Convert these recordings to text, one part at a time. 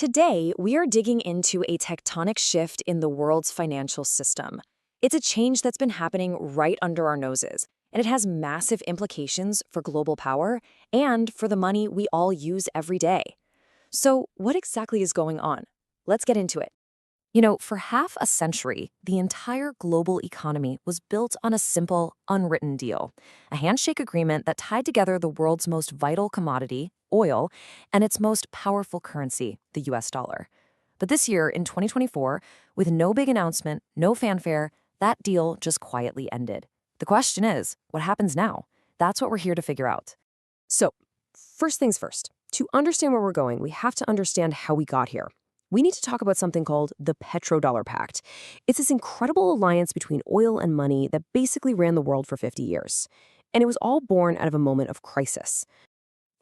Today, we are digging into a tectonic shift in the world's financial system. It's a change that's been happening right under our noses, and it has massive implications for global power and for the money we all use every day. So, what exactly is going on? Let's get into it. For half a century, the entire global economy was built on a simple, unwritten deal, a handshake agreement that tied together the world's most vital commodity, oil, and its most powerful currency, the US dollar. But this year, in 2024, with no big announcement, no fanfare, that deal just quietly ended. The question is, what happens now? That's what we're here to figure out. So, first things first. To understand where we're going, we have to understand how we got here. We need to talk about something called the Petrodollar Pact. It's this incredible alliance between oil and money that basically ran the world for 50 years. And it was all born out of a moment of crisis.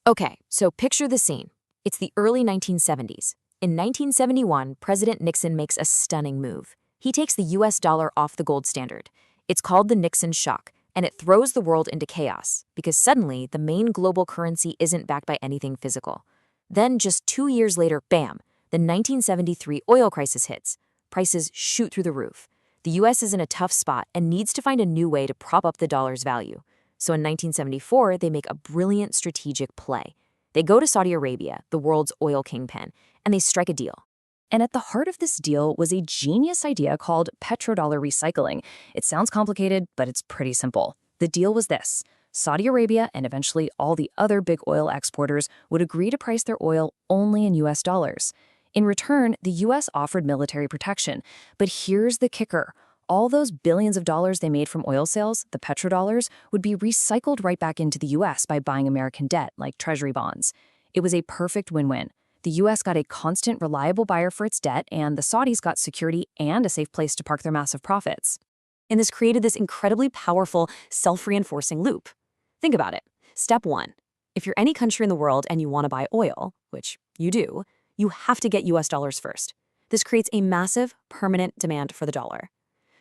Okay, so picture the scene. It's the early 1970s. In 1971, President Nixon makes a stunning move. He takes the US dollar off the gold standard. It's called the Nixon shock, and it throws the world into chaos because suddenly the main global currency isn't backed by anything physical. Then just 2 years later, bam! The 1973 oil crisis hits. Prices shoot through the roof. The US is in a tough spot and needs to find a new way to prop up the dollar's value. So in 1974, they make a brilliant strategic play. They go to Saudi Arabia, the world's oil kingpin, and they strike a deal. And at the heart of this deal was a genius idea called petrodollar recycling. It sounds complicated, but it's pretty simple. The deal was this. Saudi Arabia and eventually all the other big oil exporters would agree to price their oil only in US dollars. In return, the US offered military protection. But here's the kicker. All those billions of dollars they made from oil sales, the petrodollars, would be recycled right back into the US by buying American debt, like treasury bonds. It was a perfect win-win. The US got a constant, reliable buyer for its debt, and the Saudis got security and a safe place to park their massive profits. And this created this incredibly powerful, self-reinforcing loop. Think about it. Step 1. If you're any country in the world and you want to buy oil, which you do, you have to get US dollars first. This creates a massive, permanent demand for the dollar.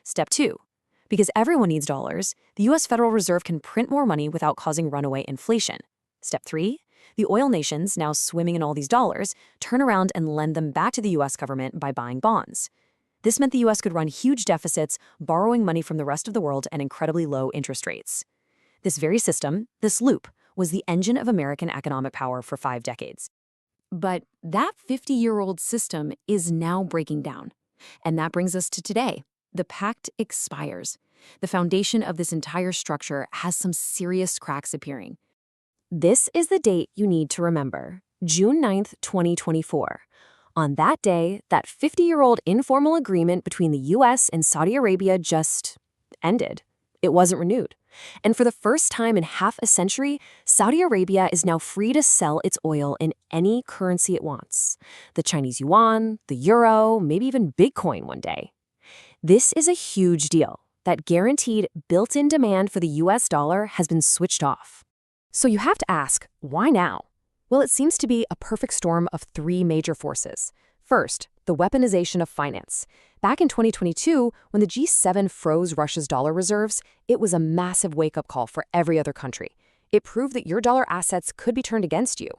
Step 2. Because everyone needs dollars, the US Federal Reserve can print more money without causing runaway inflation. Step 3. The oil nations, now swimming in all these dollars, turn around and lend them back to the US government by buying bonds. This meant the US could run huge deficits, borrowing money from the rest of the world at incredibly low interest rates. This very system, this loop, was the engine of American economic power for 5 decades. But that 50-year-old system is now breaking down. And that brings us to today. The pact expires. The foundation of this entire structure has some serious cracks appearing. This is the date you need to remember, June 9th, 2024. On that day, that 50-year-old informal agreement between the US and Saudi Arabia just ended. It wasn't renewed. And for the first time in half a century, Saudi Arabia is now free to sell its oil in any currency it wants. The Chinese yuan, the euro, maybe even Bitcoin one day. This is a huge deal. That guaranteed built-in demand for the US dollar has been switched off. So you have to ask, why now? Well, it seems to be a perfect storm of 3 major forces. First, the weaponization of finance. Back in 2022, when the G7 froze Russia's dollar reserves, it was a massive wake-up call for every other country. It proved that your dollar assets could be turned against you.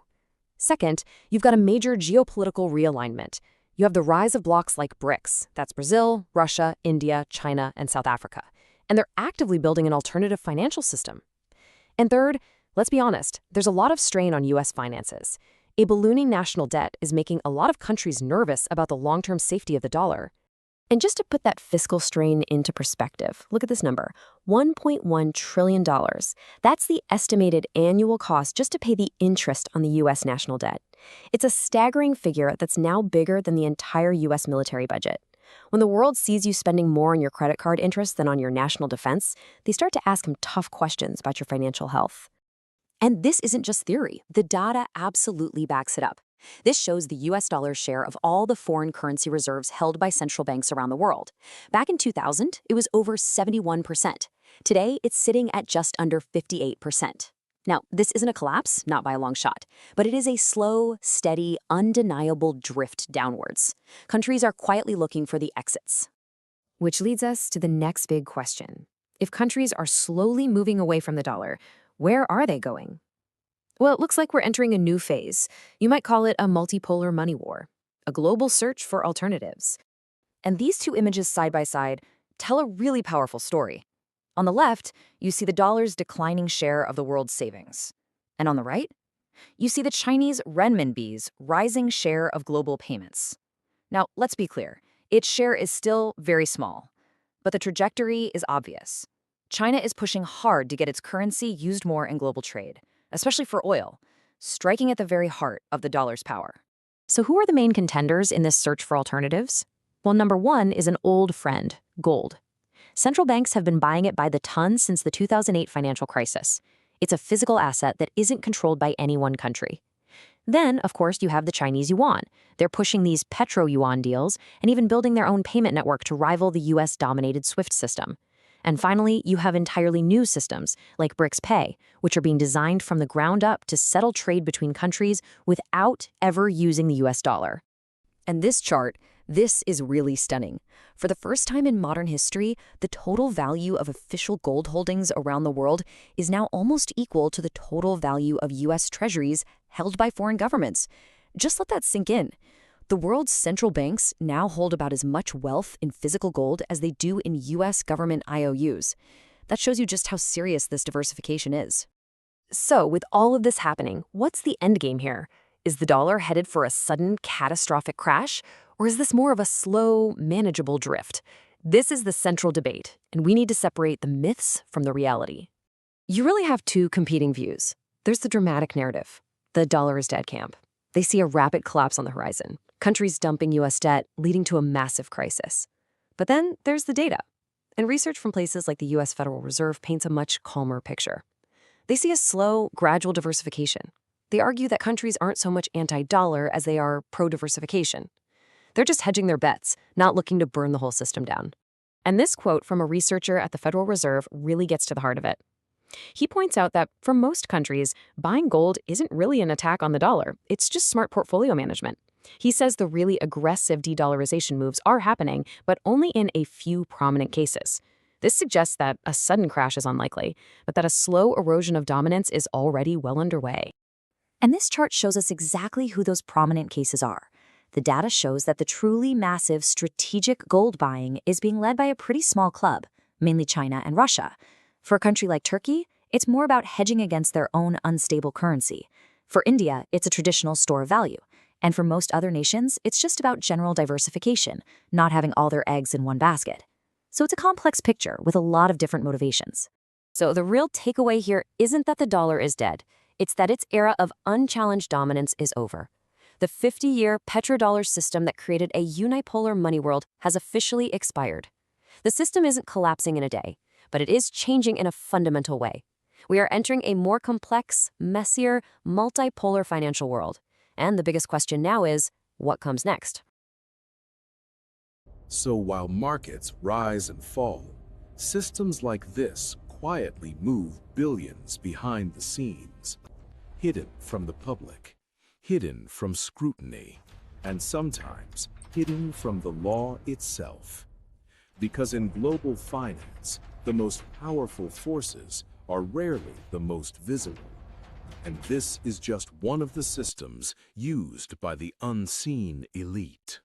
Second, you've got a major geopolitical realignment. You have the rise of blocs like BRICS. That's Brazil, Russia, India, China, and South Africa. And they're actively building an alternative financial system. And third, let's be honest, there's a lot of strain on US finances. A ballooning national debt is making a lot of countries nervous about the long-term safety of the dollar. And just to put that fiscal strain into perspective, look at this number, $1.1 trillion. That's the estimated annual cost just to pay the interest on the US national debt. It's a staggering figure that's now bigger than the entire US military budget. When the world sees you spending more on your credit card interest than on your national defense, they start to ask them tough questions about your financial health. And this isn't just theory. The data absolutely backs it up. This shows the US dollar's share of all the foreign currency reserves held by central banks around the world. Back in 2000, it was over 71%. Today, it's sitting at just under 58%. Now, this isn't a collapse, not by a long shot, but it is a slow, steady, undeniable drift downwards. Countries are quietly looking for the exits. Which leads us to the next big question. If countries are slowly moving away from the dollar, where are they going? Well, it looks like we're entering a new phase. You might call it a multipolar money war. a global search for alternatives. And these two images side by side tell a really powerful story. On the left, you see the dollar's declining share of the world's savings. And on the right, you see the Chinese renminbi's rising share of global payments. Now, let's be clear, its share is still very small, but the trajectory is obvious. China is pushing hard to get its currency used more in global trade, especially for oil, striking at the very heart of the dollar's power. So who are the main contenders in this search for alternatives? Well, number one is an old friend, gold. Central banks have been buying it by the ton since the 2008 financial crisis. It's a physical asset that isn't controlled by any one country. Then, of course, you have the Chinese yuan. They're pushing these petro-yuan deals and even building their own payment network to rival the US-dominated SWIFT system. And finally, you have entirely new systems, like BRICS Pay, which are being designed from the ground up to settle trade between countries without ever using the US dollar. And this is really stunning. For the first time in modern history, the total value of official gold holdings around the world is now almost equal to the total value of US treasuries held by foreign governments. Just let that sink in. The world's central banks now hold about as much wealth in physical gold as they do in US government IOUs. That shows you just how serious this diversification is. So, with all of this happening, what's the end game here? Is the dollar headed for a sudden, catastrophic crash? Or is this more of a slow, manageable drift? This is the central debate, and we need to separate the myths from the reality. You really have two competing views. There's the dramatic narrative, the dollar is dead camp. They see a rapid collapse on the horizon, countries dumping US debt, leading to a massive crisis. But then there's the data, and research from places like the US Federal Reserve paints a much calmer picture. They see a slow, gradual diversification. They argue that countries aren't so much anti-dollar as they are pro-diversification. They're just hedging their bets, not looking to burn the whole system down. And this quote from a researcher at the Federal Reserve really gets to the heart of it. He points out that for most countries, buying gold isn't really an attack on the dollar. It's just smart portfolio management. He says the really aggressive de-dollarization moves are happening, but only in a few prominent cases. This suggests that a sudden crash is unlikely, but that a slow erosion of dominance is already well underway. And this chart shows us exactly who those prominent cases are. The data shows that the truly massive strategic gold buying is being led by a pretty small club, mainly China and Russia. For a country like Turkey, it's more about hedging against their own unstable currency. For India, it's a traditional store of value. And for most other nations, it's just about general diversification, not having all their eggs in one basket. So it's a complex picture with a lot of different motivations. So the real takeaway here isn't that the dollar is dead. It's that its era of unchallenged dominance is over. The 50-year petrodollar system that created a unipolar money world has officially expired. The system isn't collapsing in a day, but it is changing in a fundamental way. We are entering a more complex, messier, multipolar financial world. And the biggest question now is, what comes next? So while markets rise and fall, systems like this quietly move billions behind the scenes, hidden from the public, hidden from scrutiny, and sometimes hidden from the law itself. Because in global finance, the most powerful forces are rarely the most visible. And this is just one of the systems used by the unseen elite.